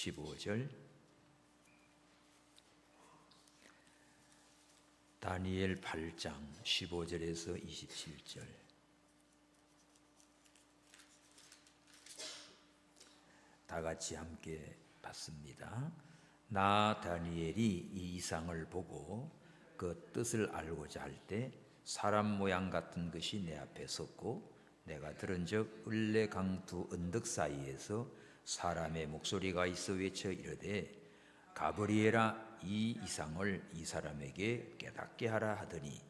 15절, 다니엘 8장 15절에서 27절. 다 같이 함께 봤습니다. 나 다니엘이 이 이상을 보고 그 뜻을 알고자 할 때 사람 모양 같은 것이 내 앞에 섰고 내가 들은즉 을레 강 두 언덕 사이에서 사람의 목소리가 있어 외쳐 이르되 가브리엘아, 이 이상을 이 사람에게 깨닫게 하라 하더니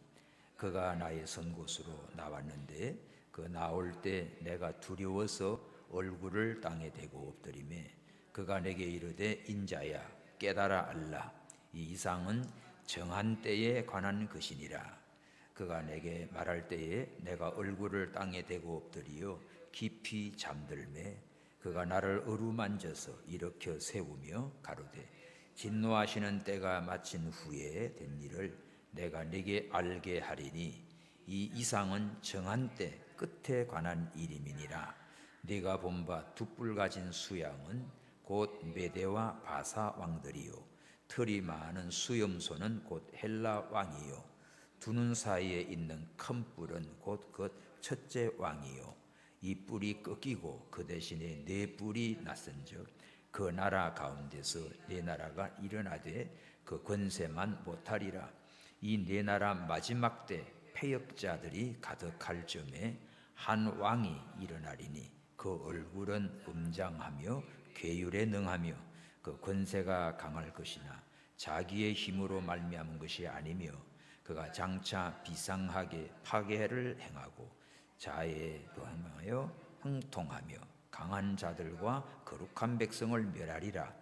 그가 나의 선 곳으로 나왔는데 그 나올 때 내가 두려워서 얼굴을 땅에 대고 엎드리매 그가 내게 이르되 인자야 깨달아 알라, 이 이상은 정한 때에 관한 것이니라. 그가 내게 말할 때에 내가 얼굴을 땅에 대고 엎드리어 깊이 잠들매 그가 나를 어루만져서 일으켜 세우며 가로되 진노하시는 때가 마친 후에 된 일을 내가 네게 알게 하리니 이 이상은 정한 때 끝에 관한 일임이니라. 네가 본 바 두 뿔 가진 수양은 곧 메대와 바사 왕들이요 털이 많은 수염소는 곧 헬라 왕이요 두 눈 사이에 있는 큰 뿔은 곧 그 첫째 왕이요 이 뿔이 꺾이고 그 대신에 네 뿔이 났은즉 그 나라 가운데서 네 나라가 일어나되 그 권세만 못하리라. 이 네 나라 마지막 때 패역자들이 가득할 즈음에 한 왕이 일어나리니 그 얼굴은 음장하며 괴율에 능하며 그 권세가 강할 것이나 자기의 힘으로 말미암은 것이 아니며 그가 장차 비상하게 파괴를 행하고 자애도 행하여 형통하며 강한 자들과 거룩한 백성을 멸하리라.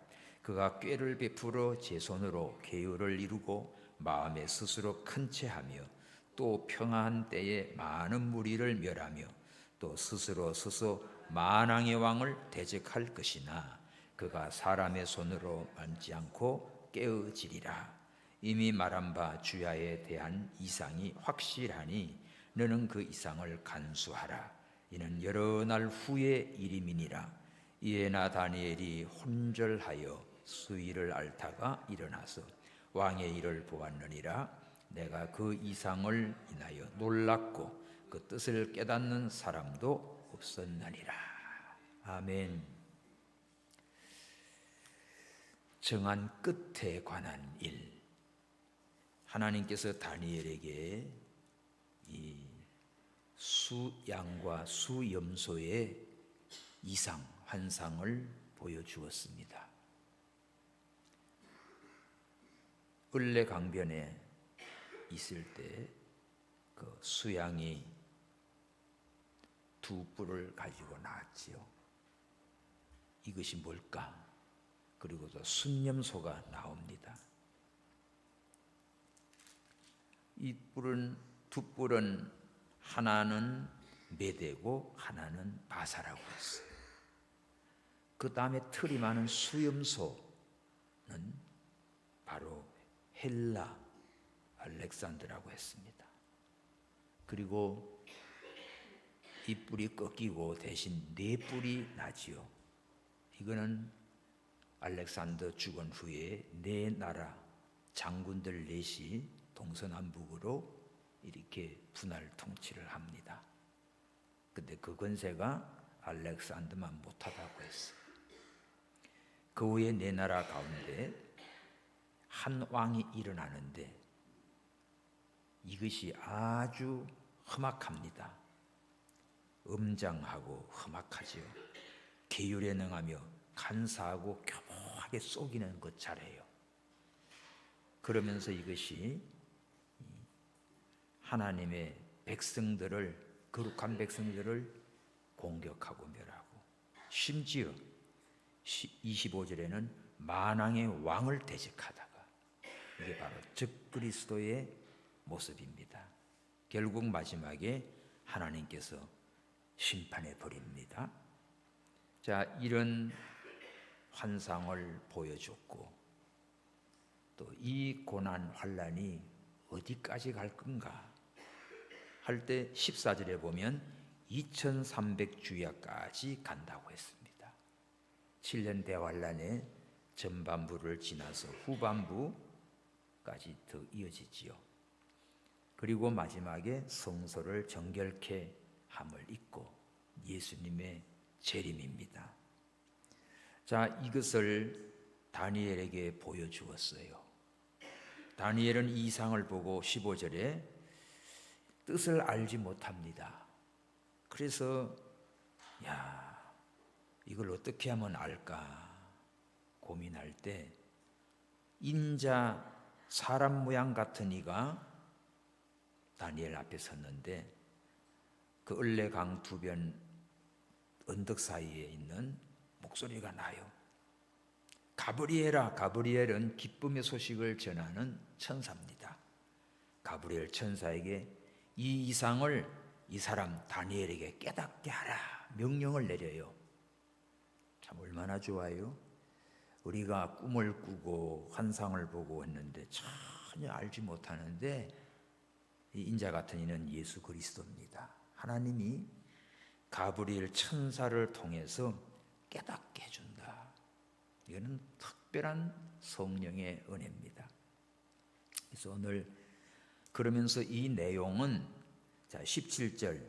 그가 꾀를 베풀어 제 손으로 계율을 이루고 마음에 스스로 큰 채하며 또 평화한 때에 많은 무리를 멸하며 또 스스로 서서 만왕의 왕을 대적할 것이나 그가 사람의 손으로 만지 않고 깨어지리라. 이미 말한 바 주야에 대한 이상이 확실하니 너는 그 이상을 간수하라. 이는 여러 날 후의 일임이니라. 이에 나 다니엘이 혼절하여 수위를 앓다가 일어나서 왕의 일을 보았느니라. 내가 그 이상을 인하여 놀랐고 그 뜻을 깨닫는 사람도 없었느니라. 아멘. 정한 끝에 관한 일. 하나님께서 다니엘에게 이 수양과 수염소의 이상, 환상을 보여주었습니다. 을레 강변에 있을 때 그 수양이 두 뿔을 가지고 나왔지요. 이것이 뭘까? 그리고 또 순염소가 나옵니다. 이 두 뿔은 하나는 메대고 하나는 바사라고 했어요. 그 다음에 털이 많은 수염소는 바로 헬라 알렉산드라고 했습니다. 그리고 이 뿔이 꺾이고 대신 네 뿔이 나지요. 이거는 알렉산더 죽은 후에 네 나라 장군들 넷이 동서남북으로 이렇게 분할 통치를 합니다. 근데 그 권세가 알렉산더만 못하다고 했어요. 그 후에 네 나라 가운데 한 왕이 일어나는데 이것이 아주 험악합니다. 음장하고 험악하지요. 계율에 능하며 간사하고 교묘하게 속이는 것 잘해요. 그러면서 이것이 하나님의 백성들을, 거룩한 백성들을 공격하고 멸하고, 심지어 25절에는 만왕의 왕을 대적하다가, 이게 바로 적그리스도의 모습입니다. 결국 마지막에 하나님께서 심판해 버립니다. 자, 이런 환상을 보여줬고 또 이 고난 환란이 어디까지 갈 건가 할 때 14절에 보면 2300주야까지 간다고 했습니다. 7년 대환란에 전반부를 지나서 후반부까지 더 이어지지요. 그리고 마지막에 성소를 정결케 함을 입고 예수님의 재림입니다. 자, 이것을 다니엘에게 보여주었어요. 다니엘은 이 이상을 보고 15절에 뜻을 알지 못합니다. 그래서 이걸 어떻게 하면 알까 고민할 때 인자 사람 모양 같은 이가 다니엘 앞에 섰는데 그 을레강 두변 언덕 사이에 있는 목소리가 나요. 가브리엘아. 가브리엘은 기쁨의 소식을 전하는 천사입니다. 가브리엘 천사에게 이 이상을 이 사람 다니엘에게 깨닫게 하라 명령을 내려요. 참 얼마나 좋아요. 우리가 꿈을 꾸고 환상을 보고 했는데 전혀 알지 못하는데 이 인자 같은 이는 예수 그리스도입니다. 하나님이 가브리엘 천사를 통해서 깨닫게 해준다. 이거는 특별한 성령의 은혜입니다. 그래서 오늘 그러면서 이 내용은 자 17절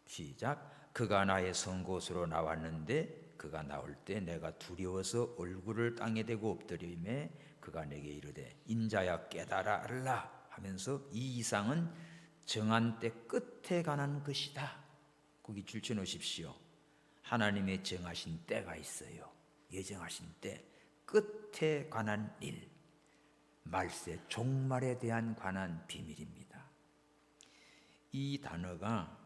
시작. 그가 나의 선 곳으로 나왔는데 그가 나올 때 내가 두려워서 얼굴을 땅에 대고 엎드리매 그가 내게 이르되 인자야 깨달아 알라 하면서 이 이상은 정한 때 끝에 관한 것이다. 거기 줄쳐 놓으십시오. 하나님의 정하신 때가 있어요. 예정하신 때 끝에 관한 일, 말세 종말에 대한 관한 비밀입니다. 이 단어가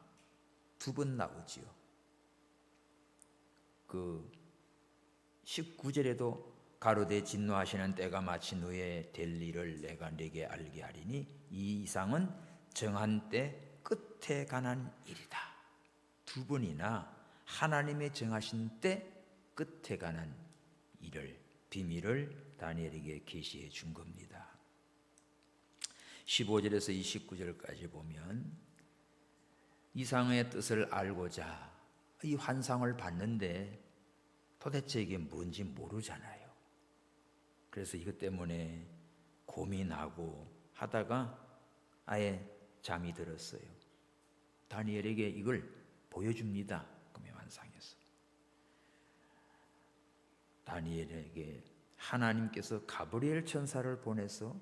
두 번 나오지요. 그 19절에도 가로되 진노하시는 때가 마친 후에 될 일을 내가 네게 알게 하리니 이 이상은 정한 때 끝에 관한 일이다. 두 번이나 하나님의 정하신 때 끝에 관한 일을 비밀을 다니엘에게 계시해 준 겁니다. 15절에서 29절까지 보면 이상의 뜻을 알고자 이 환상을 봤는데 도대체 이게 뭔지 모르잖아요. 그래서 이것 때문에 고민하고 하다가 아예 잠이 들었어요. 다니엘에게 이걸 보여줍니다. 꿈의 환상에서 다니엘에게 하나님께서 가브리엘 천사를 보내서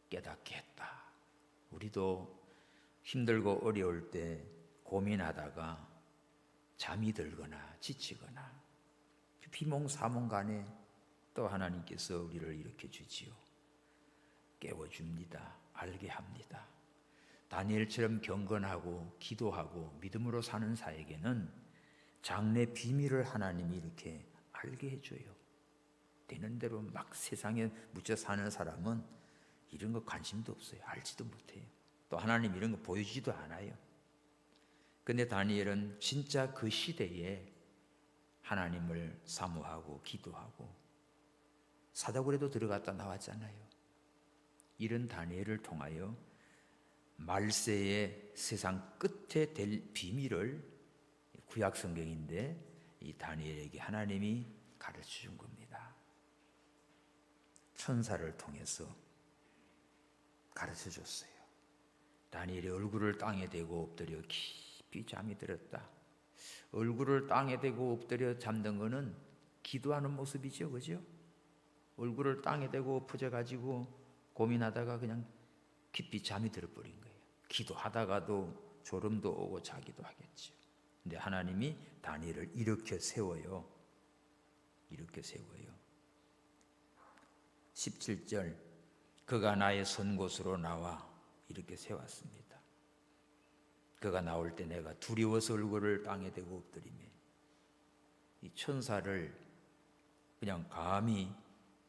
깨닫게 했다. 우리도 힘들고 어려울 때 고민하다가 잠이 들거나 지치거나 비몽사몽간에 또 하나님께서 우리를 일으켜 주지요. 깨워줍니다. 알게 합니다. 다니엘처럼 경건하고 기도하고 믿음으로 사는 자에게는 장래 비밀을 하나님이 이렇게 알게 해줘요. 되는 대로 막 세상에 묻혀 사는 사람은 이런 거 관심도 없어요. 알지도 못해요. 또 하나님 이런 거 보여주지도 않아요. 근데 다니엘은 진짜 그 시대에 하나님을 사모하고 기도하고 사다구레도 들어갔다 나왔잖아요. 이런 다니엘을 통하여 말세의 세상 끝에 될 비밀을 구약 성경인데 이 다니엘에게 하나님이 가르쳐 준 겁니다. 천사를 통해서 가르쳐 줬어요. 다니엘이 얼굴을 땅에 대고 엎드려 깊이 잠이 들었다. 얼굴을 땅에 대고 엎드려 잠든 거는 기도하는 모습이죠, 그죠? 얼굴을 땅에 대고 엎어져 가지고 고민하다가 그냥 깊이 잠이 들어버린 거예요. 기도하다가도 졸음도 오고 자기도 하겠죠. 근데 하나님이 다니엘을 일으켜 세워요. 일으켜 세워요. 17절 그가 나의 선 곳으로 나와 이렇게 세웠습니다. 그가 나올 때 내가 두려워서 얼굴을 땅에 대고 엎드리며 이 천사를 그냥 감히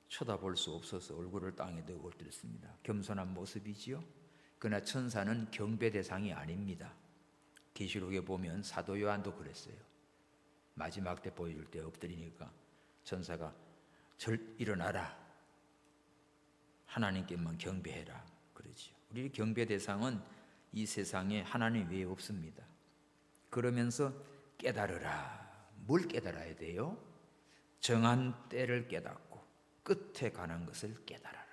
쳐다볼 수 없어서 얼굴을 땅에 대고 엎드렸습니다. 겸손한 모습이지요. 그러나 천사는 경배 대상이 아닙니다. 계시록에 보면 사도 요한도 그랬어요. 마지막 때 보여줄 때 엎드리니까 천사가 일어나라. 하나님께만 경배해라. 그러지요. 우리 경배 대상은 이 세상에 하나님 외에 없습니다. 그러면서 깨달으라. 뭘 깨달아야 돼요? 정한 때를 깨닫고 끝에 가는 것을 깨달아라.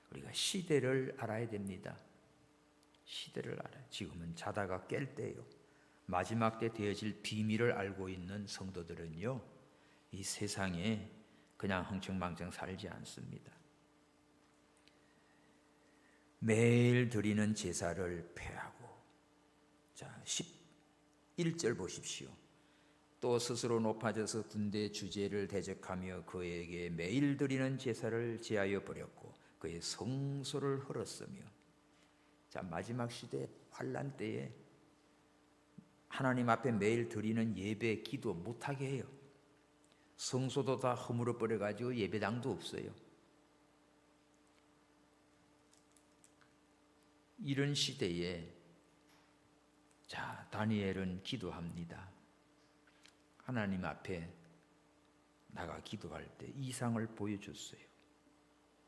우리가 시대를 알아야 됩니다. 시대를 알아요. 지금은 자다가 깰 때요. 마지막 때 되어질 비밀을 알고 있는 성도들은요, 이 세상에 그냥 흥청망청 살지 않습니다. 매일 드리는 제사를 폐하고, 자 11절 보십시오. 또 스스로 높아져서 군대 주제를 대적하며 그에게 매일 드리는 제사를 제하여 버렸고 그의 성소를 헐었으며. 자, 마지막 시대 환난 때에 하나님 앞에 매일 드리는 예배, 기도 못하게 해요. 성소도 다 허물어 버려가지고 예배당도 없어요. 이런 시대에 자, 다니엘은 기도합니다. 하나님 앞에 나가 기도할 때 이상을 보여줬어요.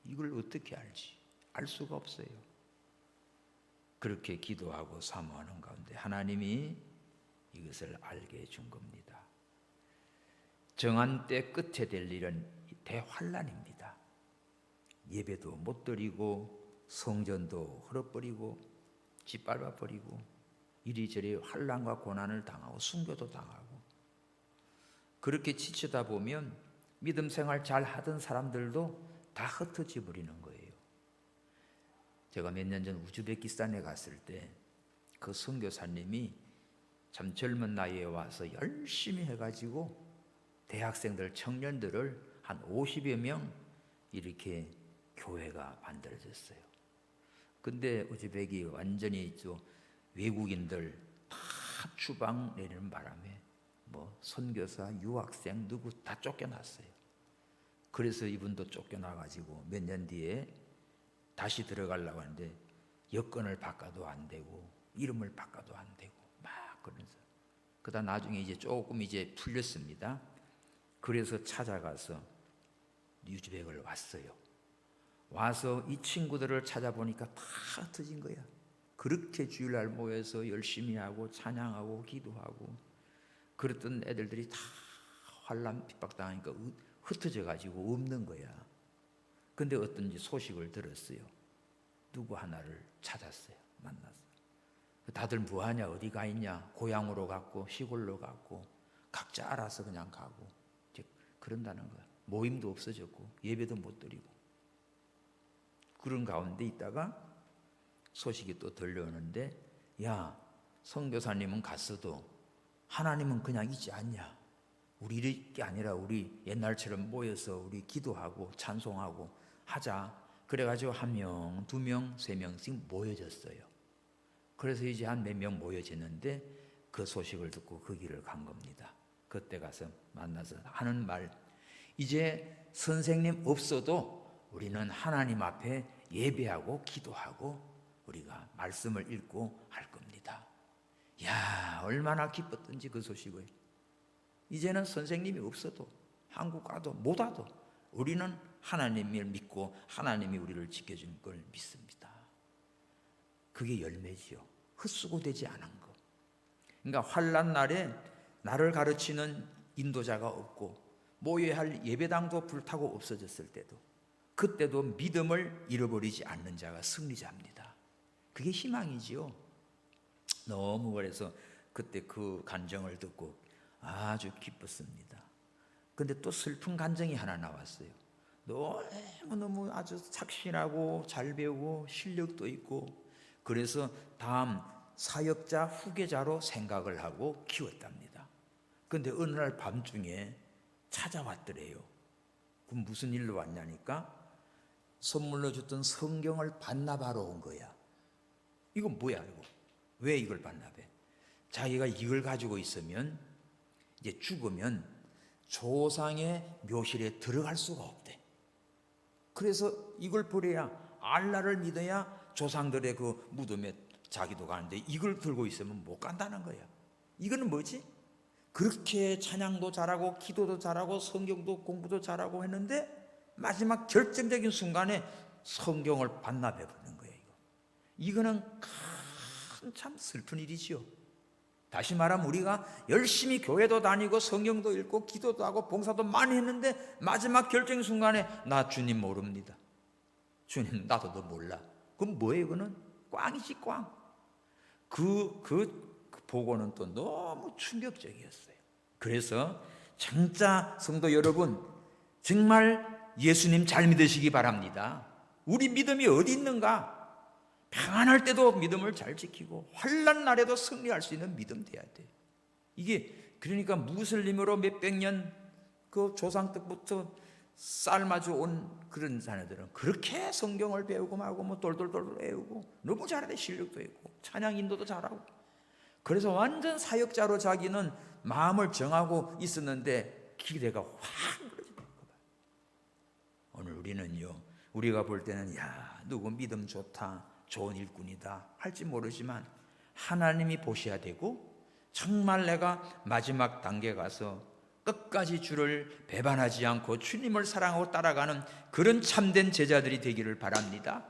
이걸 어떻게 알지? 알 수가 없어요. 그렇게 기도하고 사모하는 가운데 하나님이 이것을 알게 해준 겁니다. 정한 때 끝에 될 일은 대환란입니다. 예배도 못 드리고 성전도 헐어버리고 짓밟아버리고 이리저리 환란과 고난을 당하고 순교도 당하고, 그렇게 지치다 보면 믿음 생활 잘 하던 사람들도 다 흩어져 버리는 거예요. 제가 몇 년 전 우즈베키스탄에 갔을 때 그 선교사님이 참 젊은 나이에 와서 열심히 해가지고 대학생들, 청년들을 한 50여 명 이렇게 교회가 만들어졌어요. 근데 우즈벡이 완전히 외국인들 다 추방 내리는 바람에 뭐 선교사, 유학생 누구 다 쫓겨났어요. 그래서 이분도 쫓겨나가지고 몇 년 뒤에 다시 들어가려고 하는데 여권을 바꿔도 안 되고 이름을 바꿔도 안 되고 막 그러면서, 그다음 나중에 이제 조금 이제 풀렸습니다. 그래서 찾아가서 우즈벡을 왔어요. 와서 이 친구들을 찾아보니까 다 흩어진 거야. 그렇게 주일날 모여서 열심히 하고 찬양하고 기도하고 그랬던 애들이 다 환난 핍박당하니까 흩어져 가지고 없는 거야. 근데 어떤지 소식을 들었어요. 누구 하나를 찾았어요. 만났어요. 다들 뭐하냐, 어디 가 있냐, 고향으로 갔고 시골로 갔고 각자 알아서 그냥 가고 그런다는 거야. 모임도 없어졌고 예배도 못 드리고 그런 가운데 있다가 소식이 또 들려오는데, 야, 선교사님은 갔어도 하나님은 그냥 있지 않냐. 우리 이렇게 아니라 우리 옛날처럼 모여서 우리 기도하고 찬송하고 하자. 그래가지고 한 명, 두 명, 세 명씩 모여졌어요. 그래서 이제 한 몇 명 모여졌는데 그 소식을 듣고 그 길을 간 겁니다. 그때 가서 만나서 하는 말, 이제 선생님 없어도 우리는 하나님 앞에 예배하고 기도하고 우리가 말씀을 읽고 할 겁니다. 야, 얼마나 기뻤던지 그 소식을. 이제는 선생님이 없어도 한국 가도 못 와도 우리는 하나님을 믿고 하나님이 우리를 지켜줄 걸 믿습니다. 그게 열매지요. 헛수고되지 않은 거. 그러니까 환난 날에 나를 가르치는 인도자가 없고 모여야 할 예배당도 불타고 없어졌을 때도, 그때도 믿음을 잃어버리지 않는 자가 승리자입니다. 그게 희망이지요. 너무 그래서 그때 그 간정을 듣고 아주 기뻤습니다. 근데 또 슬픈 간정이 하나 나왔어요. 너무너무 아주 착실하고 잘 배우고 실력도 있고 그래서 다음 사역자 후계자로 생각을 하고 키웠답니다. 근데 어느 날 밤중에 찾아왔더래요. 그럼 무슨 일로 왔냐니까 선물로 줬던 성경을 반납하러 온 거야. 이건 뭐야 이거? 왜 이걸 반납해? 자기가 이걸 가지고 있으면 이제 죽으면 조상의 묘실에 들어갈 수가 없대. 그래서 이걸 버려야, 알라를 믿어야 조상들의 그 무덤에 자기도 가는데 이걸 들고 있으면 못 간다는 거야. 이거는 뭐지? 그렇게 찬양도 잘하고 기도도 잘하고 성경도 공부도 잘하고 했는데 마지막 결정적인 순간에 성경을 반납해 버리는 거예요. 이거는 참 슬픈 일이지요. 다시 말하면 우리가 열심히 교회도 다니고 성경도 읽고 기도도 하고 봉사도 많이 했는데 마지막 결정 순간에 나 주님 모릅니다. 주님 나도 너 몰라. 그럼 뭐예요? 그는 꽝이지 꽝. 그 보고는 또 너무 충격적이었어요. 그래서 진짜 성도 여러분, 정말 예수님 잘 믿으시기 바랍니다. 우리 믿음이 어디 있는가? 평안할 때도 믿음을 잘 지키고 환난 날에도 승리할 수 있는 믿음 돼야 돼. 이게 그러니까 무슬림으로 몇백 년 그 조상 때부터 삶아져 온 그런 자녀들은 그렇게 성경을 배우고 말고 뭐 돌돌돌 외우고 너무 잘해. 실력도 있고 찬양 인도도 잘하고. 그래서 완전 사역자로 자기는 마음을 정하고 있었는데 기대가 확 무너지는 거예요. 오늘 우리는요, 우리가 볼 때는 야, 누구 믿음 좋다, 좋은 일꾼이다 할지 모르지만 하나님이 보셔야 되고, 정말 내가 마지막 단계 가서 끝까지 주를 배반하지 않고 주님을 사랑하고 따라가는 그런 참된 제자들이 되기를 바랍니다.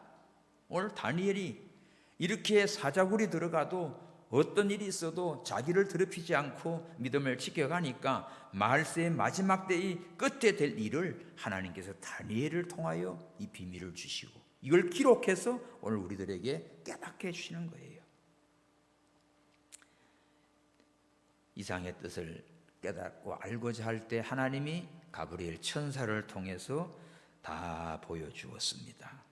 오늘 다니엘이 이렇게 사자굴이 들어가도 어떤 일이 있어도 자기를 더럽히지 않고 믿음을 지켜가니까 말세의 마지막 때의 끝에 될 일을 하나님께서 다니엘을 통하여 이 비밀을 주시고 이걸 기록해서 오늘 우리들에게 깨닫게 해주시는 거예요. 이상의 뜻을 깨닫고 알고자 할 때 하나님이 가브리엘 천사를 통해서 다 보여주었습니다.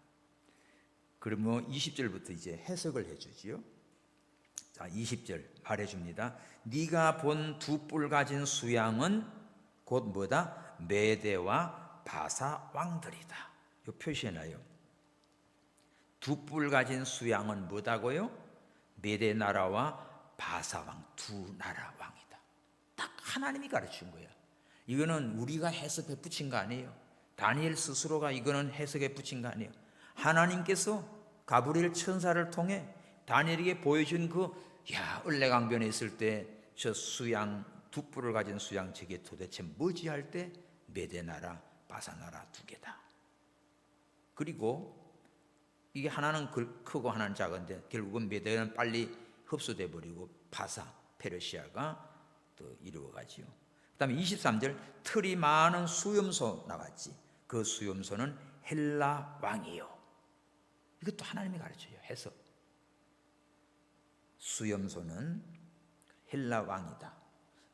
그러면 20절부터 이제 해석을 해주지요. 자, 20절 말해줍니다. 네가 본 두 뿔 가진 수양은 곧 뭐다? 메대와 바사 왕들이다. 이 표시해놔요. 두 뿔 가진 수양은 뭐다고요? 메대 나라와 바사 왕, 두 나라 왕이다. 딱 하나님이 가르친 거야. 이거는 우리가 해석해 붙인 거 아니에요. 다니엘 스스로가 이거는 해석해 붙인 거 아니에요. 하나님께서 가브리엘 천사를 통해 다니엘에게 보여준 을레강변에 있을 때 저 수양, 두 뿔을 가진 수양 저게 도대체 뭐지 할 때 메대 나라, 바사 나라 두 개다. 그리고 이게 하나는 크고 하나는 작은데 결국은 메대는 빨리 흡수돼 버리고 바사, 페르시아가 또 이루어가지요. 그 다음에 23절 틀이 많은 수염소 나왔지. 그 수염소는 헬라 왕이요. 이것도 하나님이 가르쳐요. 해석. 수염소는 헬라 왕이다.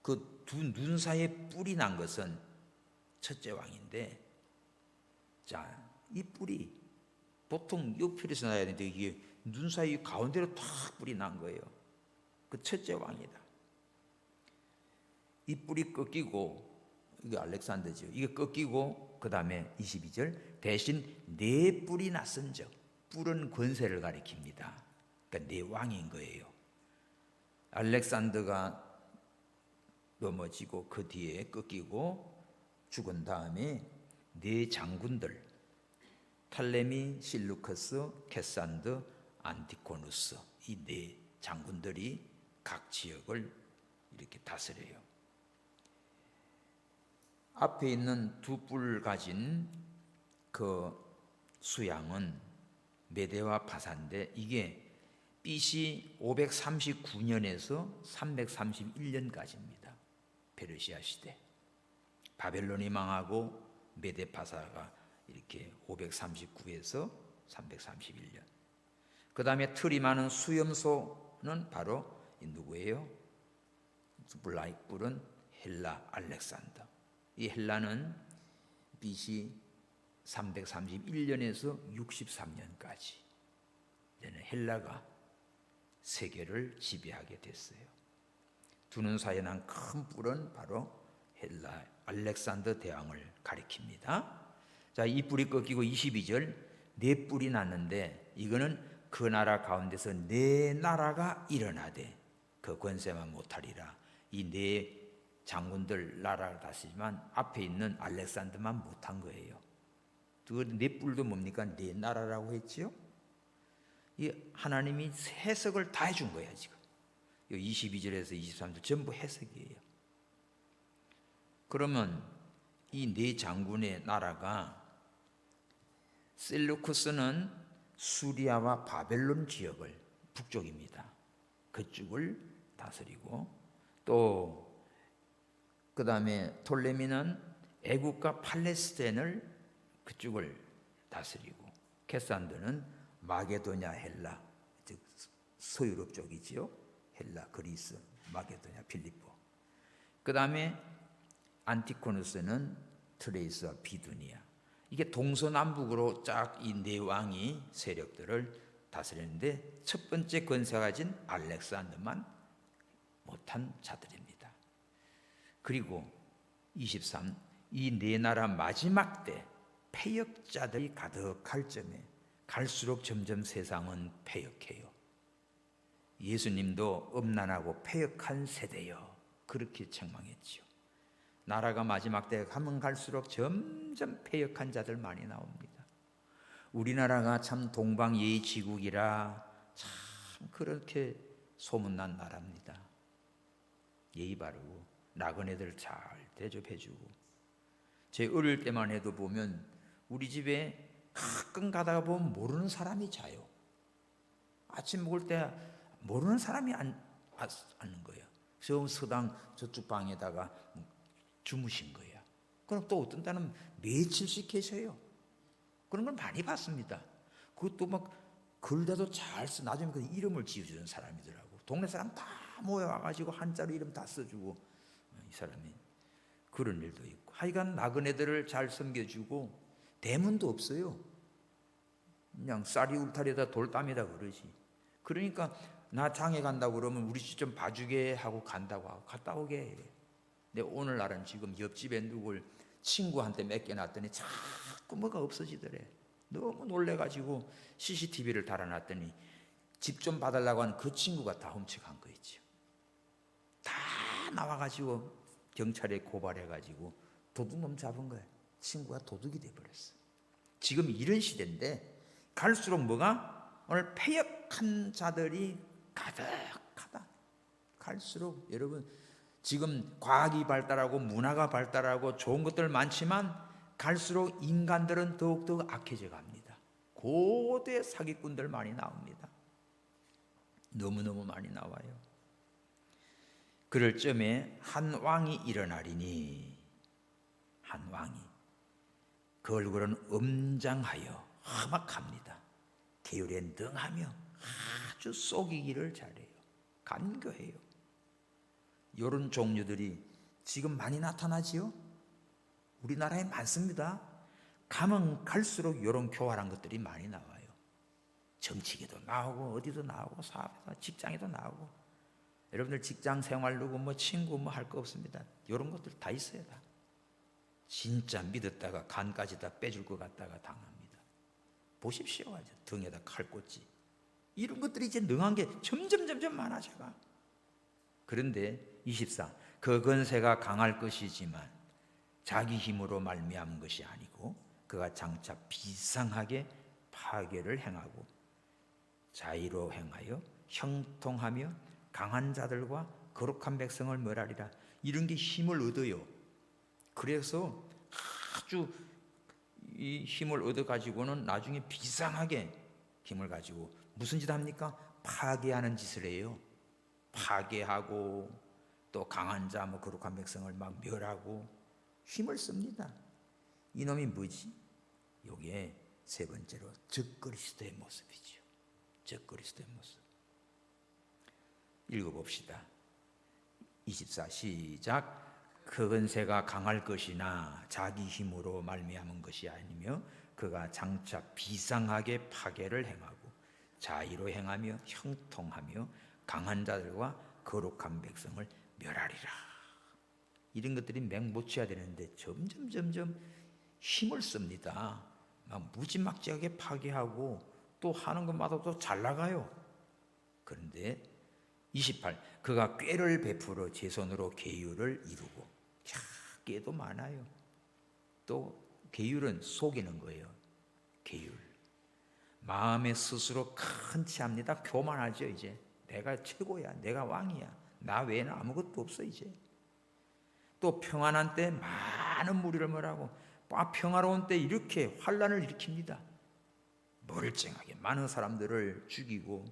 그 두 눈 사이에 뿔이 난 것은 첫째 왕인데, 자, 이 뿔이 보통 옆에서 나야 되는데 이게 눈 사이 가운데로 탁 뿔이 난 거예요. 그 첫째 왕이다. 이 뿔이 꺾이고, 이게 알렉산더죠. 이게 꺾이고 그 다음에 22절 대신 네 뿔이 났은즉, 뿔은 권세를 가리킵니다. 그러니까 네 왕인 거예요. 알렉산더가 넘어지고 그 뒤에 꺾이고 죽은 다음에 네 장군들 탈레미, 실루커스, 캐산드, 안티코누스 이 네 장군들이 각 지역을 이렇게 다스려요. 앞에 있는 두 뿔 가진 그 수양은 메대와 바사인데 이게 BC 539년에서 331년까지입니다. 페르시아 시대. 바벨론이 망하고 메대 바사가 이렇게 539에서 331년. 그 다음에 틀이 많은 수염소는 바로 누구예요? 블라이뿔은 헬라 알렉산더. 이 헬라는 BC 331년에서 63년까지 헬라가 세계를 지배하게 됐어요. 두 눈 사이에 난 큰 뿔은 바로 헬라 알렉산더 대왕을 가리킵니다. 자, 이 뿔이 꺾이고 22절 네 뿔이 났는데 이거는 그 나라 가운데서 네 나라가 일어나되 그 권세만 못하리라. 이 네 장군들 나라를 다스리지만 앞에 있는 알렉산더만 못한 거예요. 그 네 뿔도 뭡니까? 네 나라라고 했지요. 이 하나님이 해석을 다 해준 거야 지금. 22절에서 23절 전부 해석이에요. 그러면 이 네 장군의 나라가 셀루쿠스는 수리아와 바벨론 지역을 북쪽입니다. 그쪽을 다스리고, 또 그 다음에 톨레미는 애국과 팔레스타인을 그쪽을 다스리고, 캐산드는 마게도냐 헬라, 즉 서유럽 쪽이지요. 헬라, 그리스, 마게도냐, 필리포. 그 다음에 안티코누스는 트레이스와 비두니아. 이게 동서남북으로 쫙 이 네 왕이 세력들을 다스리는데, 첫 번째 권세가 가진 알렉산더만 못한 자들입니다. 그리고 23, 이 네 나라 마지막 때 패역자들이 가득할 점에 갈수록 점점 세상은 패역해요. 예수님도 음란하고 패역한 세대요, 그렇게 책망했지요. 나라가 마지막 때 가면 갈수록 점점 패역한 자들 많이 나옵니다. 우리나라가 참 동방예의지국이라 참 그렇게 소문난 나라입니다. 예의 바르고 나그네들 잘 대접해주고. 제 어릴 때만 해도 보면 우리 집에 가끔 가다가 보면 모르는 사람이 자요. 아침 먹을 때 모르는 사람이 앉는 거예요. 저 서당 저쪽 방에다가 주무신 거예요. 그럼 또 어떤 때는 며칠씩 계셔요. 그런 걸 많이 봤습니다. 그것도 막 글대도 잘 써. 나중에 그 이름을 지어주는 사람이더라고. 동네 사람 다 모여와가지고 한자로 이름 다 써주고. 이 사람이 그런 일도 있고, 하여간 나그네들을 잘 섬겨주고, 대문도 없어요. 그냥 쌀이 울타리에다 돌담에다 그러지. 그러니까 나 장에 간다고 그러면 우리 집 좀 봐주게 하고 간다고 하고 갔다 오게 해. 근데 오늘날은 지금 옆집에 누굴 친구한테 맡겨놨더니 자꾸 뭐가 없어지더래. 너무 놀래가지고 CCTV를 달아놨더니 집 좀 봐달라고 하는 그 친구가 다 훔쳐간 거 있죠. 다 나와가지고 경찰에 고발해가지고 도둑놈 잡은 거야. 친구가 도둑이 돼버렸어. 지금 이런 시대인데 갈수록 뭐가 오늘 패역한 자들이 가득하다. 갈수록 여러분 지금 과학이 발달하고 문화가 발달하고 좋은 것들 많지만 갈수록 인간들은 더욱더 악해져 갑니다. 고대 사기꾼들 많이 나옵니다. 너무너무 많이 나와요. 그럴 점에 한 왕이 일어나리니, 한 왕이 그 얼굴은 엄장하여 험악합니다. 계율에 능하며 아주 속이기를 잘해요. 간교해요. 이런 종류들이 지금 많이 나타나지요. 우리나라에 많습니다. 가면 갈수록 이런 교활한 것들이 많이 나와요. 정치계도 나오고 어디도 나오고 사업에도 직장에도 나오고. 여러분들 직장 생활 누구 뭐 친구 뭐 할 거 없습니다. 이런 것들 다 있어요. 다. 진짜 믿었다가 간까지 다 빼줄 것 같다가 당합니다. 보십시오. 아주 등에다 칼 꽂지. 이런 것들이 이제 능한 게 점점 많아져가. 그런데 24, 그 권세가 강할 것이지만 자기 힘으로 말미암은 것이 아니고 그가 장차 비상하게 파괴를 행하고 자의로 행하여 형통하며 강한 자들과 거룩한 백성을 멸하리라. 이런 게 힘을 얻어요. 그래서 아주 이 힘을 얻어 가지고는 나중에 비상하게 힘을 가지고 무슨 짓 합니까? 파괴하는 짓을 해요. 파괴하고 또 강한 자, 뭐 거룩한 백성을 막 멸하고 힘을 씁니다. 이놈이 뭐지? 요게 세 번째로 적그리스도의 모습이죠. 적그리스도의 모습. 읽어봅시다. 24 시작. 그 권세가 강할 것이나 자기 힘으로 말미암은 것이 아니며 그가 장차 비상하게 파괴를 행하고 자의로 행하며 형통하며 강한 자들과 거룩한 백성을 멸하리라. 이런 것들이 맹모치야 되는데 점점 힘을 씁니다. 막 무지막지하게 파괴하고 또 하는 것마다 또 잘 나가요. 그런데 28, 그가 꾀를 베풀어 제 손으로 계율을 이루고. 야, 꾀도 많아요. 또 계율은 속이는 거예요. 계율. 마음에 스스로 큰 체합니다. 교만하죠. 이제 내가 최고야, 내가 왕이야, 나 외에는 아무것도 없어. 이제 또 평안한 때 많은 무리를 몰하고 평화로운 때 이렇게 환란을 일으킵니다. 멀쩡하게 많은 사람들을 죽이고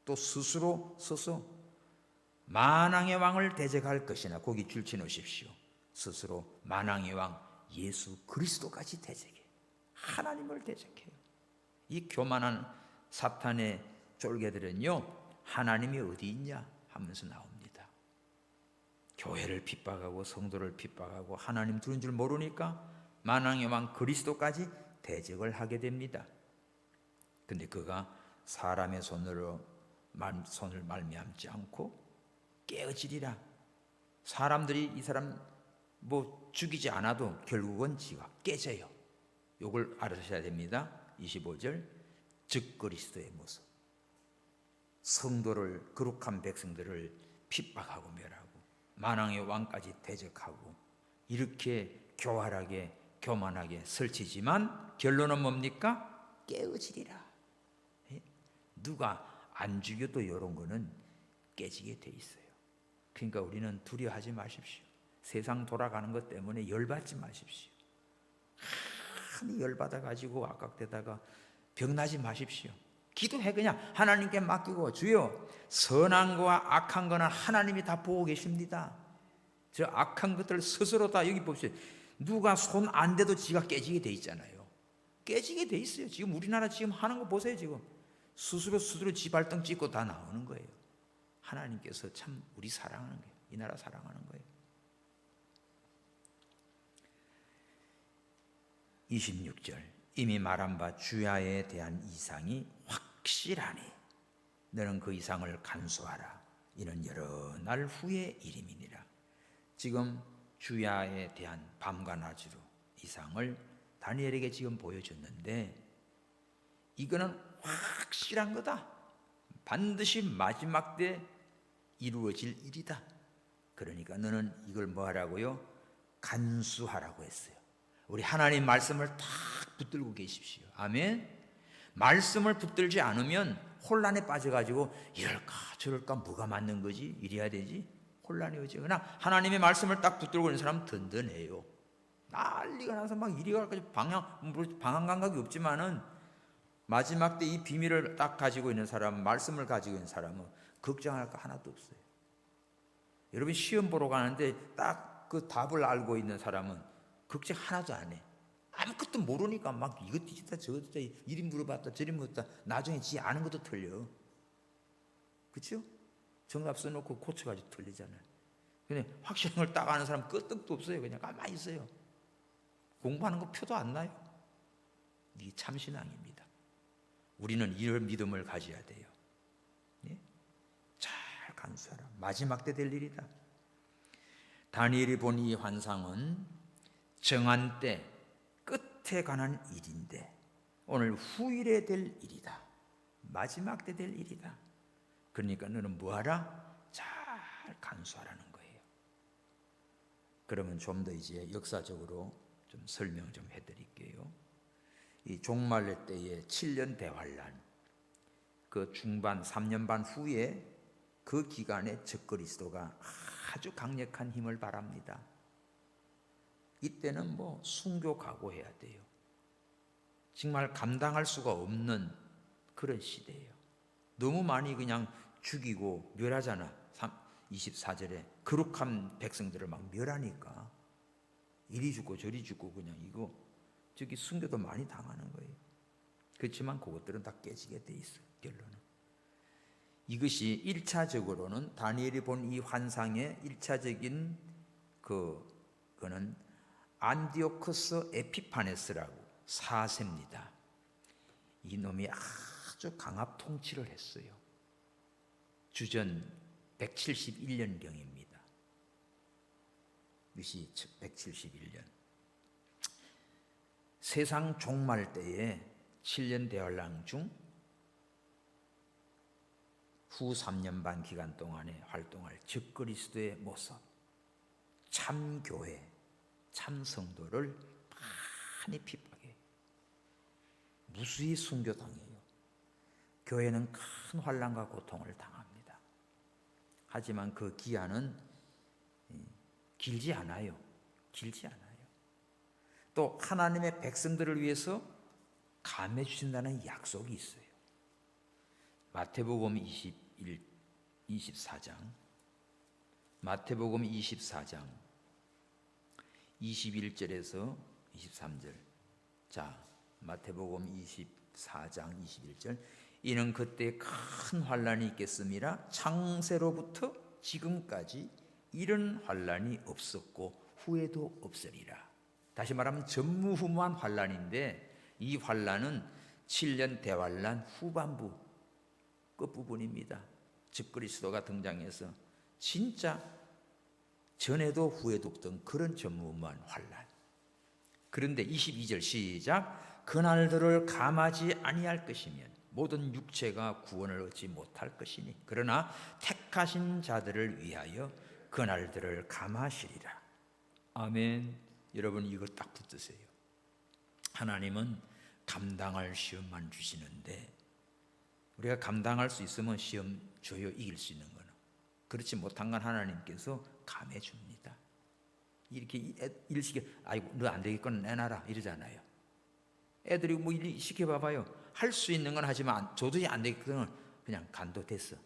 또 스스로 서서 만왕의 왕을 대적할 것이나 거기 줄쳐 놓으십시오. 스스로 만왕의 왕 예수 그리스도까지 대적해. 하나님을 대적해요. 이 교만한 사탄의 쫄개들은요, 하나님이 어디 있냐 하면서 나옵니다. 교회를 핍박하고 성도를 핍박하고 하나님 두는 줄 모르니까 만왕의 왕 그리스도까지 대적을 하게 됩니다. 근데 그가 사람의 손을 말미암지 않고 깨어지리라. 사람들이 이 사람 죽이지 않아도 결국은 지가 깨져요. 이걸 알아셔야 됩니다. 25절, 즉 그리스도의 모습. 성도를, 거룩한 백성들을 핍박하고 멸하고 만왕의 왕까지 대적하고 이렇게 교활하게 교만하게 설치지만 결론은 뭡니까? 깨어지리라. 누가 안 죽여도 이런 거는 깨지게 돼 있어요. 그러니까 우리는 두려워하지 마십시오. 세상 돌아가는 것 때문에 열받지 마십시오. 한이 열받아가지고 악각되다가 병나지 마십시오. 기도해. 그냥 하나님께 맡기고, 주여, 선한 거와 악한 거는 하나님이 다 보고 계십니다. 저 악한 것들 스스로 다 여기 봅시다. 누가 손 안 대도 지가 깨지게 돼 있잖아요. 깨지게 돼 있어요. 지금 우리나라 지금 하는 거 보세요. 지금 스스로 지 발등 찍고 다 나오는 거예요. 하나님께서 참 우리 사랑하는 거예요. 이 나라 사랑하는 거예요. 26절, 이미 말한 바 주야에 대한 이상이 확실하니 너는 그 이상을 간수하라. 이는 여러 날 후의 일임이니라. 지금 주야에 대한 밤과 낮으로 이상을 다니엘에게 지금 보여줬는데, 이거는 확실한 거다. 반드시 마지막 때 이루어질 일이다. 그러니까 너는 이걸 뭐 하라고요? 간수하라고 했어요. 우리 하나님 말씀을 딱 붙들고 계십시오. 아멘. 말씀을 붙들지 않으면 혼란에 빠져가지고 이럴까 저럴까 뭐가 맞는 거지? 이래야 되지? 혼란이 오지. 그러나 하나님의 말씀을 딱 붙들고 있는 사람은 든든해요. 난리가 나서 막 이리 가까지 방향 감각이 없지만은 마지막 때 이 비밀을 딱 가지고 있는 사람, 말씀을 가지고 있는 사람은 걱정할 거 하나도 없어요. 여러분 시험 보러 가는데 딱 그 답을 알고 있는 사람은 걱정 하나도 안 해. 아무것도 모르니까 막 이것 뒤졌다 저것 뒤졌다 이리 물어봤다 저리 물어봤다 나중에 지 아는 것도 틀려. 그렇죠? 정답 써놓고 고쳐가지고 틀리잖아요. 근데 확실한 걸 딱 아는 사람 끄떡도 없어요. 그냥 가만히 있어요. 공부하는 거 표도 안 나요. 이게 참신앙입니다. 우리는 이런 믿음을 가져야 돼요. 예? 잘 간수하라. 마지막 때 될 일이다. 다니엘이 본 이 환상은 정한 때 끝에 관한 일인데 오늘 후일에 될 일이다. 마지막 때 될 일이다. 그러니까 너는 뭐하라? 잘 간수하라는 거예요. 그러면 좀 더 이제 역사적으로 좀 설명 좀 해드릴게요. 이 종말의 때의 7년 대환란, 그 중반 3년 반 후에 그 기간에 적그리스도가 아주 강력한 힘을 발합니다. 이때는 뭐 순교 각오해야 돼요. 정말 감당할 수가 없는 그런 시대예요. 너무 많이 그냥 죽이고 멸하잖아. 24절에 거룩한 백성들을 막 멸하니까 이리 죽고 저리 죽고 그냥 이거 저기 순교도 많이 당하는 거예요. 그렇지만 그것들은 다 깨지게 돼 있어요. 결론은. 이것이 1차적으로는 다니엘이 본 이 환상의 1차적인 그거는 안디오쿠스 에피파네스라고 4세입니다. 이놈이 아주 강압 통치를 했어요. 주전 171년경입니다. 이것이 171년. 세상 종말 때에 7년 대환란 중 후 3년 반 기간 동안에 활동할 적그리스도의 모습, 참교회, 참성도를 많이 핍박해요. 무수히 순교당해요. 교회는 큰 환난과 고통을 당합니다. 하지만 그 기한은 길지 않아요. 길지 않아요. 또 하나님의 백성들을 위해서 감해 주신다는 약속이 있어요. 마태복음 24장 마태복음 24장 21절에서 23절. 자, 마태복음 24장 21절. 이는 그때 큰 환란이 있겠음이라 창세로부터 지금까지 이런 환란이 없었고 후에도 없으리라. 다시 말하면 전무후무한 환란인데 이 환란은 7년 대환란 후반부 끝부분입니다. 즉 그리스도가 등장해서 진짜 전에도 후에도 없던 그런 전무후무한 환란. 그런데 22절 시작. 그날들을 감하지 아니할 것이면 모든 육체가 구원을 얻지 못할 것이니 그러나 택하신 자들을 위하여 그날들을 감하시리라. 아멘. 여러분 이거 딱 붙드세요. 하나님은 감당할 시험만 주시는데 우리가 감당할 수 있으면 시험 줘요. 이길 수 있는 거는. 그렇지 못한 건 하나님께서 감해 줍니다. 이렇게 일 시켜, 아이고 너 안 되겠건 내놔라 이러잖아요. 애들이 뭐 일 시켜봐봐요. 할 수 있는 건 하지만 도저히 안 되겠거든 그냥 간도 됐어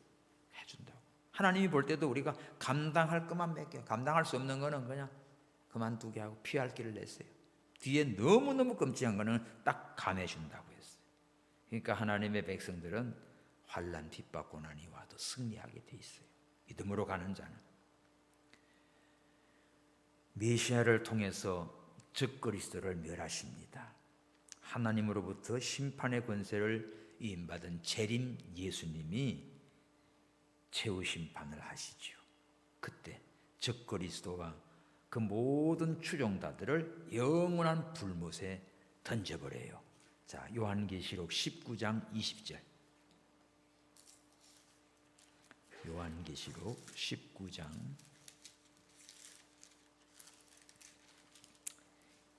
해준다고. 하나님이 볼 때도 우리가 감당할 것만 몇 개, 감당할 수 없는 거는 그냥 그만두게 하고 피할 길을 냈어요. 뒤에 너무너무 끔찍한 거는 딱 감해준다고 했어요. 그러니까 하나님의 백성들은 환난 핍박 고난이 와도 승리하게 돼 있어요. 믿음으로 가는 자는. 메시아를 통해서 즉 그리스도를 멸하십니다. 하나님으로부터 심판의 권세를 위임받은 재림 예수님이 최후 심판을 하시죠. 그때 즉 그리스도가 그 모든 추종자들을 영원한 불못에 던져버려요. 자, 요한계시록 19장 20절. 요한계시록 19장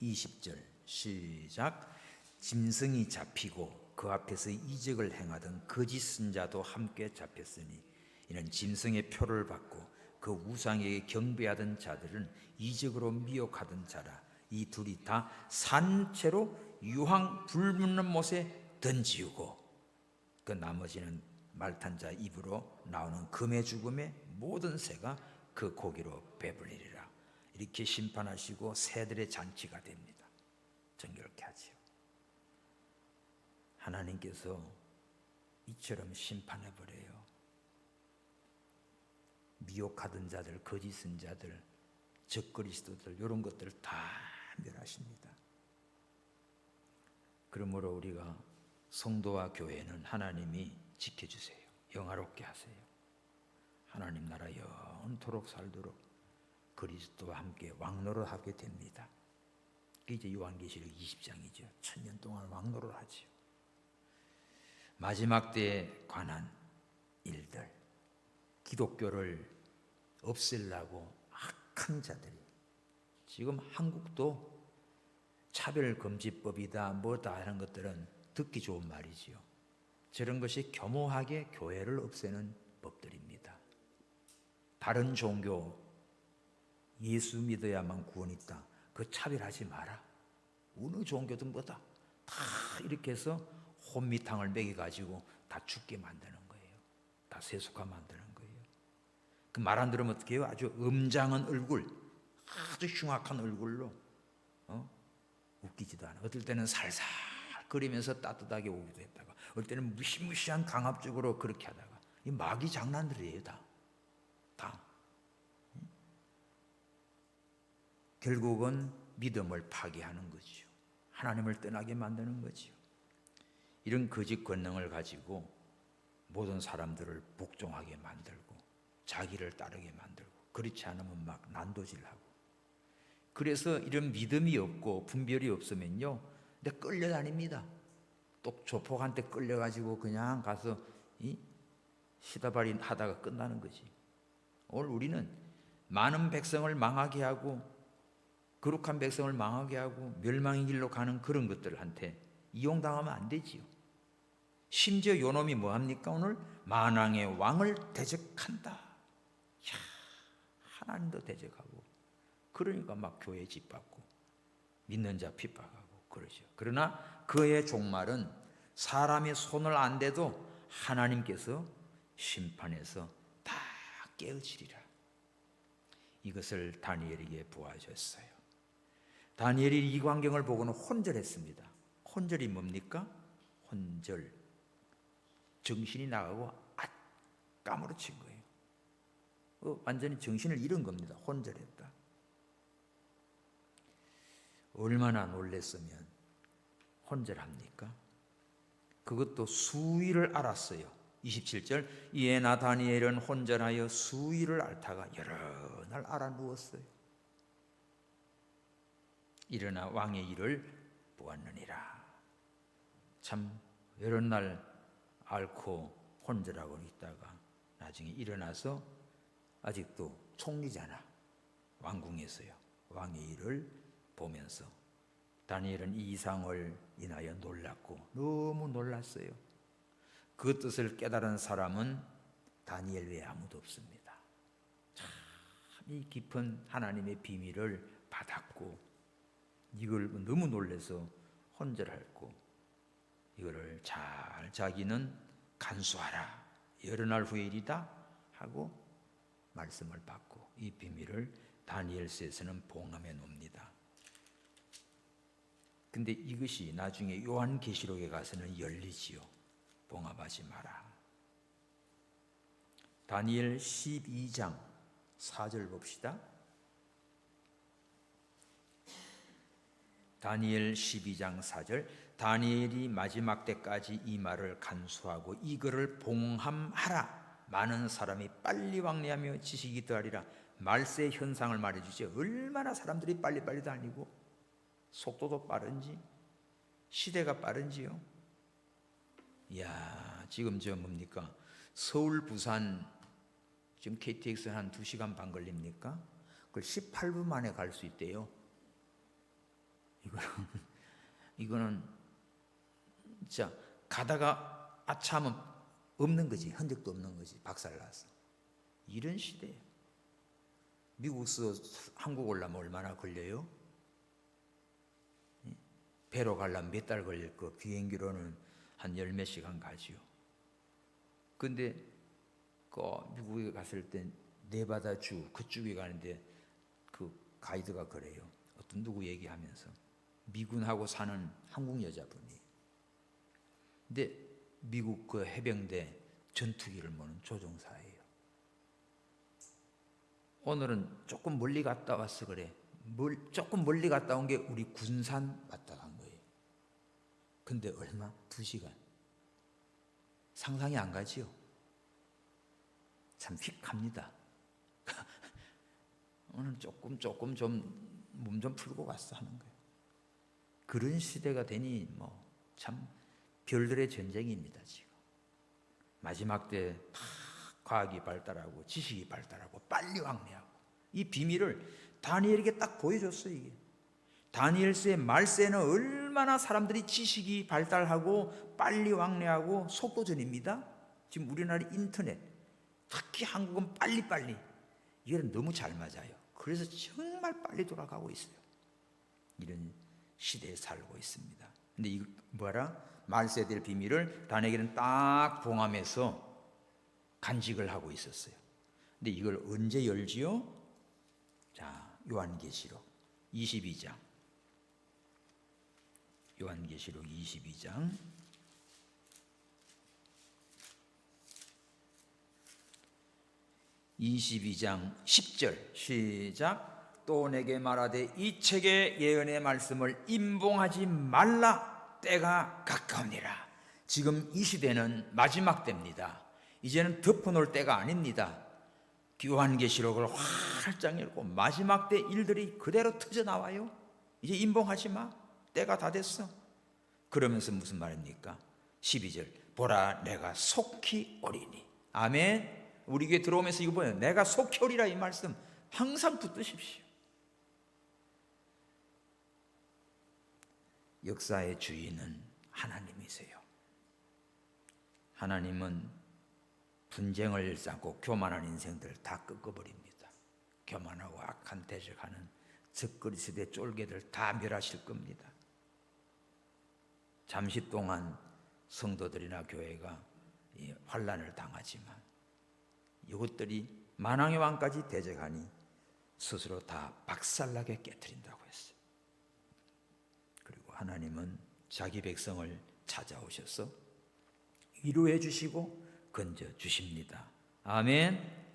20절 시작. 짐승이 잡히고 그 앞에서 이적을 행하던 거짓 선자도 함께 잡혔으니 이는 짐승의 표를 받고 그 우상에게 경배하던 자들은 이적으로 미혹하던 자라. 이 둘이 다 산채로 유황 불붙는 못에 던지우고 그 나머지는 말탄 자 입으로 나오는 금의 죽음에 모든 새가 그 고기로 배불리리라. 이렇게 심판하시고 새들의 잔치가 됩니다. 정결케 하지요. 하나님께서 이처럼 심판해버려요. 미혹하던 자들, 거짓 선자들, 적그리스도들 이런 것들을 다 멸하십니다. 그러므로 우리가 성도와 교회는 하나님이 지켜주세요. 영화롭게 하세요. 하나님 나라 영원토록 살도록 그리스도와 함께 왕노릇하게 됩니다. 그게 이제 요한계시록 20장이죠. 1000년 동안 왕노릇을 하죠. 마지막 때에 관한 일들, 기독교를 없애려고 악한 자들이 지금 한국도 차별금지법이다 뭐다 하는 것들은 듣기 좋은 말이지요. 저런 것이 교모하게 교회를 없애는 법들입니다. 다른 종교 예수 믿어야만 구원이 있다. 그 차별하지 마라. 어느 종교든 뭐다. 다 이렇게 해서 혼미탕을 먹여가지고 다 죽게 만드는 거예요. 다 세속화 만드는 거예요. 그 말 안 들으면 어떻게 해요? 아주 음장한 얼굴, 아주 흉악한 얼굴로 웃기지도 않아. 어떨 때는 살살 거리면서 따뜻하게 오기도 했다가 어떨 때는 무시무시한 강압적으로 그렇게 하다가 이 마귀 장난들이에요. 다. 결국은 믿음을 파괴하는 거죠. 하나님을 떠나게 만드는 거죠. 이런 거짓 권능을 가지고 모든 사람들을 복종하게 만들고 자기를 따르게 만들고 그렇지 않으면 막 난도질하고 그래서 이런 믿음이 없고 분별이 없으면요 근데 끌려다닙니다. 또 조폭한테 끌려가지고 그냥 가서 시다발이 하다가 끝나는 거지. 오늘 우리는 많은 백성을 망하게 하고 거룩한 백성을 망하게 하고 멸망의 길로 가는 그런 것들한테 이용당하면 안 되지요. 심지어 요놈이 뭐합니까? 오늘 만왕의 왕을 대적한다. 이야, 하나님도 대적하고 그러니까 막 교회 짓밟고 믿는 자 핍박하고 그러죠. 그러나 그의 종말은 사람의 손을 안 대도 하나님께서 심판해서 다 깨어지리라. 이것을 다니엘에게 보아줬어요. 다니엘이 이 광경을 보고는 혼절했습니다. 혼절이 뭡니까? 혼절, 정신이 나가고 까무러친 거예요. 완전히 정신을 잃은 겁니다. 혼절했다. 얼마나 놀랬으면 혼절합니까? 그것도 수위를 알았어요. 27절, 이에 나 다니엘은 혼절하여 수위를 앓다가 여러 날 알아 누웠어요. 일어나 왕의 일을 보았느니라. 참 여러 날 앓고 혼절하고 있다가 나중에 일어나서 아직도 총리잖아. 왕궁에서요. 왕의 일을 보면서 다니엘은 이 이상을 인하여 놀랐고 너무 놀랐어요. 그 뜻을 깨달은 사람은 다니엘 외에 아무도 없습니다. 참 이 깊은 하나님의 비밀을 받았고 이걸 너무 놀라서 혼절했고 이거를 잘 자기는 간수하라. 여러 날 후의 일이다 하고 말씀을 받고 이 비밀을 다니엘서에서는 봉함해 놓습니다. 근데 이것이 나중에 요한계시록에 가서는 열리지요. 봉합하지 마라. 다니엘 12장 4절 봅시다. 다니엘 12장 4절, 다니엘이 마지막 때까지 이 말을 간수하고 이거를 봉함하라. 많은 사람이 빨리 왕래하며 지식이 더하리라. 말세 현상을 말해주죠. 얼마나 사람들이 빨리빨리 다니고 속도도 빠른지 시대가 빠른지요. 이야, 지금 저 뭡니까? 서울 부산 지금 KTX 한 2시간 반 걸립니까? 그걸 18분 만에 갈 수 있대요. 이거는 진짜 가다가 아차하면 없는 거지. 흔적도 없는 거지. 박살나서. 이런 시대예요. 미국에서 한국 오려면 얼마나 걸려요? 배로 가려면 몇 달 걸릴 거, 비행기로는 한 열 몇 시간 가지요. 근데 그 미국에 갔을 때 네바다주 그쪽에 가는데 그 가이드가 그래요. 어떤 누구 얘기하면서 미군하고 사는 한국 여자분이. 근데 미국 그 해병대 전투기를 모는 조종사예요. 오늘은 조금 멀리 갔다 왔어 그래. 조금 멀리 갔다 온 게 우리 군산 왔다 간 거예요. 근데 얼마? 2시간. 상상이 안 가지요. 참 휙합니다. 오늘 조금 좀 몸 좀 풀고 왔어 하는 거예요. 그런 시대가 되니 뭐 참 별들의 전쟁입니다. 지금 마지막 때 다 과학이 발달하고 지식이 발달하고 빨리 왕래하고 이 비밀을 다니엘에게 딱 보여줬어요. 이게 다니엘서의 말세는 얼마나 사람들이 지식이 발달하고 빨리 왕래하고 속도전입니다. 지금 우리나라 인터넷, 특히 한국은 빨리빨리 이게 너무 잘 맞아요. 그래서 정말 빨리 돌아가고 있어요. 이런 시대에 살고 있습니다. 근데 이 뭐라? 말세에 될 비밀을 다니엘은 딱 봉함해서 간직을 하고 있었어요. 근데 이걸 언제 열지요? 자, 요한계시록 22장. 요한계시록 22장 22장 10절 시작. 또 내게 말하되 이 책의 예언의 말씀을 임봉하지 말라. 때가 가까우니라. 지금 이 시대는 마지막 때입니다. 이제는 덮어놓을 때가 아닙니다. 요한계시록을 활짝 열고 마지막 때 일들이 그대로 터져 나와요. 이제 임봉하지 마. 때가 다 됐어. 그러면서 무슨 말입니까? 12절 보라 내가 속히 오리니. 아멘. 우리 교회 들어오면서 이거 보여요. 내가 속히 오리라 이 말씀 항상 붙드십시오. 역사의 주인은 하나님이세요. 하나님은 분쟁을 쌓고 교만한 인생들 다 꺾어버립니다. 교만하고 악한 대적하는 적그리스도의 쫄개들 다 멸하실 겁니다. 잠시 동안 성도들이나 교회가 환난을 당하지만 이것들이 만왕의 왕까지 대적하니 스스로 다 박살나게 깨뜨린다고 했어요. 그리고 하나님은 자기 백성을 찾아오셔서 위로해 주시고 건져 주십니다. 아멘.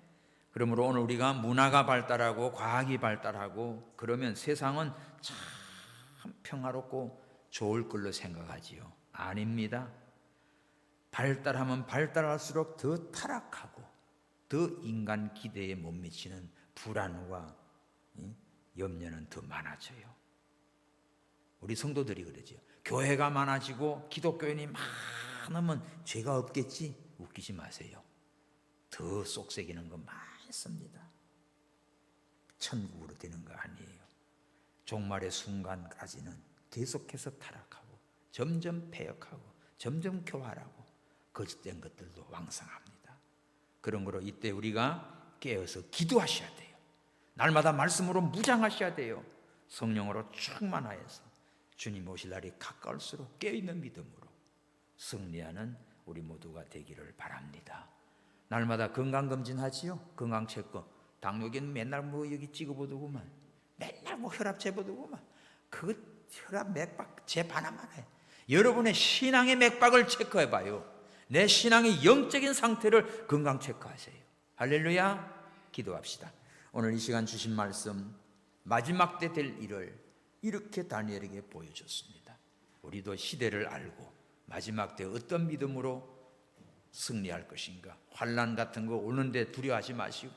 그러므로 오늘 우리가 문화가 발달하고 과학이 발달하고 그러면 세상은 참 평화롭고 좋을 걸로 생각하지요. 아닙니다. 발달하면 발달할수록 더 타락하고 더 인간 기대에 못 미치는 불안과 염려는 더 많아져요. 우리 성도들이 그러죠. 교회가 많아지고 기독교인이 많으면 죄가 없겠지? 웃기지 마세요. 더 쏙새기는 거 많습니다. 천국으로 되는 거 아니에요. 종말의 순간까지는 계속해서 타락하고 점점 패역하고 점점 교활하고 거짓된 것들도 왕성합니다. 그런 거로 이때 우리가 깨어서 기도하셔야 돼요. 날마다 말씀으로 무장하셔야 돼요. 성령으로 충만하여서 주님 오실 날이 가까울수록 깨어있는 믿음으로 승리하는 우리 모두가 되기를 바랍니다. 날마다 건강검진하지요. 건강체크. 당뇨기는 맨날 뭐 여기 찍어보더구만. 맨날 뭐 혈압 재보더구만. 그 혈압 맥박 재반하만 해. 여러분의 신앙의 맥박을 체크해봐요. 내 신앙의 영적인 상태를 건강 체크하세요. 할렐루야. 기도합시다. 오늘 이 시간 주신 말씀 마지막 때 될 일을 이렇게 다니엘에게 보여줬습니다. 우리도 시대를 알고 마지막 때 어떤 믿음으로 승리할 것인가. 환난 같은 거 오는데 두려워하지 마시고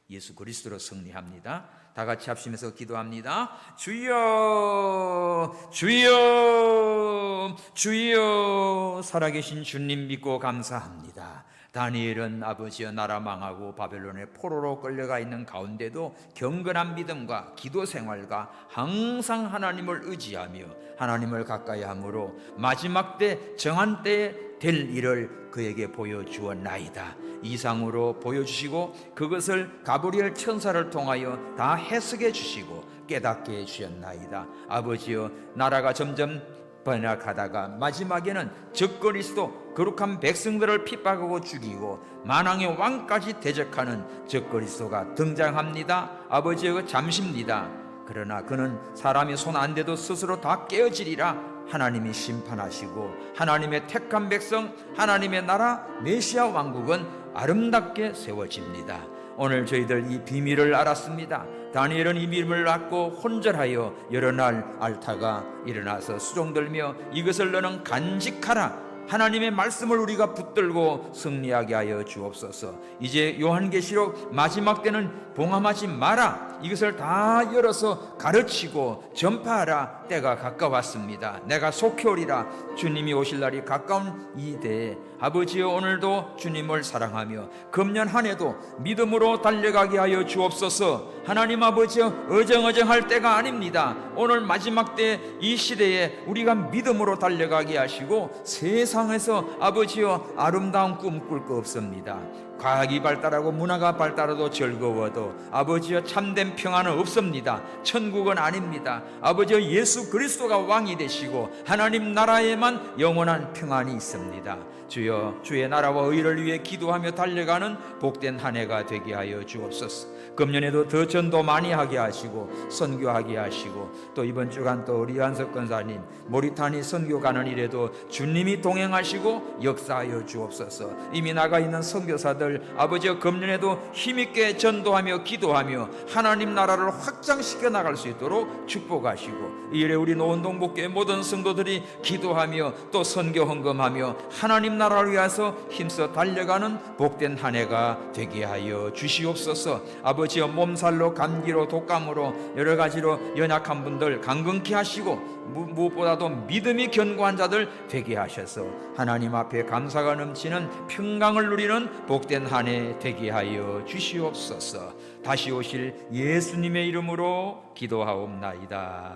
예수 그리스도로 승리합니다. 다 같이 합심해서 기도합니다. 주여 주여 주여. 살아계신 주님 믿고 감사합니다. 다니엘은 아버지여 나라 망하고 바벨론의 포로로 끌려가 있는 가운데도 경건한 믿음과 기도 생활과 항상 하나님을 의지하며 하나님을 가까이 함으로 마지막 때 정한 때에 될 일을 그에게 보여주었나이다. 이상으로 보여주시고 그것을 가브리엘 천사를 통하여 다 해석해 주시고 깨닫게 해주셨나이다. 아버지여 나라가 점점 번약하다가 마지막에는 적그리스도 거룩한 백성들을 핍박하고 죽이고 만왕의 왕까지 대적하는 적그리스도가 등장합니다. 아버지여 잠시입니다. 그러나 그는 사람이 손 안 대도 스스로 다 깨어지리라. 하나님이 심판하시고 하나님의 택한 백성 하나님의 나라 메시아 왕국은 아름답게 세워집니다. 오늘 저희들 이 비밀을 알았습니다. 다니엘은 이 비밀을 알고 혼절하여 여러 날 앓다가 일어나서 수종들며 이것을 너는 간직하라. 하나님의 말씀을 우리가 붙들고 승리하게 하여 주옵소서. 이제 요한계시록 마지막 때는 봉함하지 마라. 이것을 다 열어서 가르치고 전파하라. 때가 가까웠습니다. 내가 속히 오리라. 주님이 오실 날이 가까운 이 때에 아버지여 오늘도 주님을 사랑하며 금년 한 해도 믿음으로 달려가게 하여 주옵소서. 하나님 아버지여 어정어정할 때가 아닙니다. 오늘 마지막 때 이 시대에 우리가 믿음으로 달려가게 하시고 세상에서 아버지여 아름다운 꿈 꿀 거 없습니다. 과학이 발달하고 문화가 발달해도 즐거워도 아버지여 참된 평안은 없습니다. 천국은 아닙니다. 아버지여 예수 그리스도가 왕이 되시고 하나님 나라에만 영원한 평안이 있습니다. 주여 주의 나라와 의를 위해 기도하며 달려가는 복된 한 해가 되게 하여 주옵소서. 금년에도 더 전도 많이 하게 하시고 선교하게 하시고 또 이번 주간 또 우리 한석 권사님 모리타니 선교 가는 일에도 주님이 동행하시고 역사하여 주옵소서. 이미 나가 있는 선교사들 아버지여 금년에도 힘있게 전도하며 기도하며 하나님 나라를 확장시켜 나갈 수 있도록 축복하시고 이 일에 우리 노원동복교회 모든 성도들이 기도하며 또 선교 헌금하며 하나님 나라를 위해서 힘써 달려가는 복된 한 해가 되게 하여 주시옵소서. 아버지여 몸살로 감기로 독감으로 여러 가지로 연약한 분들 강건케 하시고 무엇보다도 믿음이 견고한 자들 되게 하셔서 하나님 앞에 감사가 넘치는 평강을 누리는 복된 한 해 되게 하여 주시옵소서. 다시 오실 예수님의 이름으로 기도하옵나이다.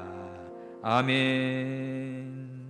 아멘.